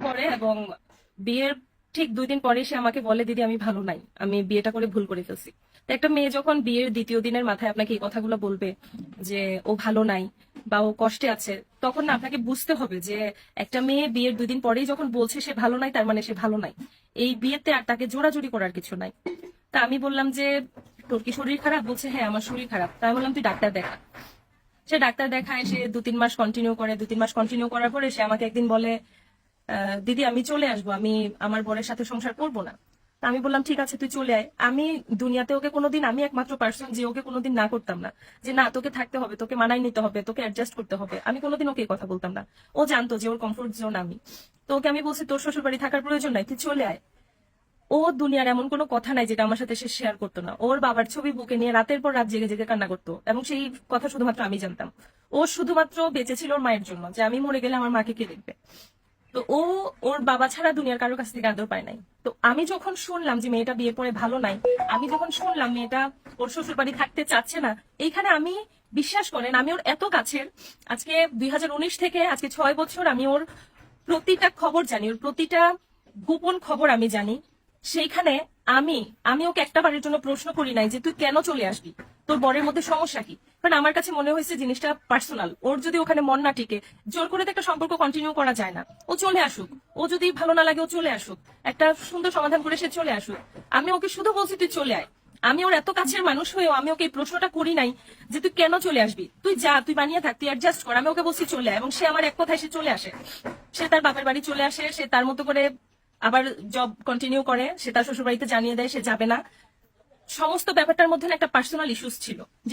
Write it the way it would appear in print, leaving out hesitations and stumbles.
করে এবং বিয়ের ঠিক 2 দিন পরে সে আমাকে বলে, দিদি আমি ভালো নাই, আমি বিয়েটা করে ভুল করে ফেলছি। তো একটা মেয়ে যখন বিয়ের দ্বিতীয় দিনের মাথায় আপনাকে এই কথাগুলো বলবে যে ও ভালো নাই বা ও কষ্টে আছে, তখন না আপনাকে বুঝতে হবে যে একটা মেয়ে বিয়ের 2 দিন পরেই যখন বলছে সে ভালো নাই, তার মানে সে ভালো নাই। এই বিয়েতে আর তাকে জোরাজুরি করার কিছু নাই। তা আমি বললাম যে তোর কি শরীর খারাপ? বলছে হ্যাঁ আমার শরীর খারাপ। তা আমি বললাম তুই ডাক্তার দেখা। সে ডাক্তার দেখায়, সে 2-3 মাস কন্টিনিউ করে। 2-3 মাস কন্টিনিউ করার পরে সে আমাকে একদিন বলে, দিদি আমি চলে আসবো, আমি আমার বরের সাথে সংসার করব না। তা আমি বললাম ঠিক আছে তুই চলে আয়। আমি দুনিয়াতে ওকে কোনোদিন, আমি একমাত্র পার্সন যে ওকে কোনোদিন না করতাম না, যে না তোকে থাকতে হবে, তোকে মানায় নিতে হবে, তোকে অ্যাডজাস্ট করতে হবে। আমি কোনোদিন ওকে এই কথা বলতাম না। ও জানতো যে ওর কমফোর্ট জোন আমি। তো ওকে আমি বলছি তোর শ্বশুর বাড়ি থাকার প্রয়োজন নাই, তুই চলে আয়। ও দুনিয়ার এমন কোনো কথা নাই যেটা আমার সাথে সে শেয়ার করতো না। ওর বাবার ছবি বুকে নিয়ে রাতের পর রাত জেগে জেগে কান্না করতো, এবং সেই কথা শুধুমাত্র আমি জানতাম। ও শুধুমাত্র বেঁচে ছিল ওর মায়ের জন্য, যে আমি মরে গেলে আমার মাকে কে দেখবে। তো ও ওর বাবা ছাড়া দুনিয়ার কারোর কাছ থেকে আদর পায় নাই। তো আমি যখন শুনলাম যে মেয়েটা বিয়ে পরে ভালো নাই, আমি যখন শুনলাম মেয়েটা ওর শ্বশুর বাড়ি থাকতে চাচ্ছে না, এইখানে আমি, বিশ্বাস করেন আমি ওর এত কাছের, আজকে 2019 থেকে আজকে 6 বছর আমি ওর প্রতিটা খবর জানি, ওর প্রতিটা গোপন খবর আমি জানি। সেইখানে আমি আমি ওকে একটা বারের জন্য প্রশ্ন করি নাই যে তুই কেন চলে আসবি, তোর বরের মধ্যে সমস্যা কি। কারণ আমার কাছে মনে হয়েছে জিনিসটা পার্সোনাল। ওর যদি ওখানে মন না টিকে, জোর করে তো একটা সম্পর্ক কন্টিনিউ করা যায় না। ও চলে আসুক, ও যদি ভালো না লাগে ও চলে আসুক, একটা সুন্দর সমাধান করে সে চলে আসুক। আমি ওকে শুধু বলছি তুই চলে আয়। আমি ওর এত কাছের মানুষ হয়েও আমি ওকে এই প্রশ্নটা করি নাই যে তুই কেন চলে আসবি, তুই যা, তুই বানিয়ে থাক, তুই অ্যাডজাস্ট কর। আমি ওকে বলছি চলে আয়, এবং সে আমার এক কথায় সে চলে আসে। সে তার বাপের বাড়ি চলে আসে, সে তার মতো করে আবার জব কন্টিনিউ করে, সে তার শ্বশুর বাড়িতে জানিয়ে দেয় সে যাবে না। সমস্ত ব্যাপারটার মধ্যে না একটা পার্সোনাল ইস্যুস ছিল, যে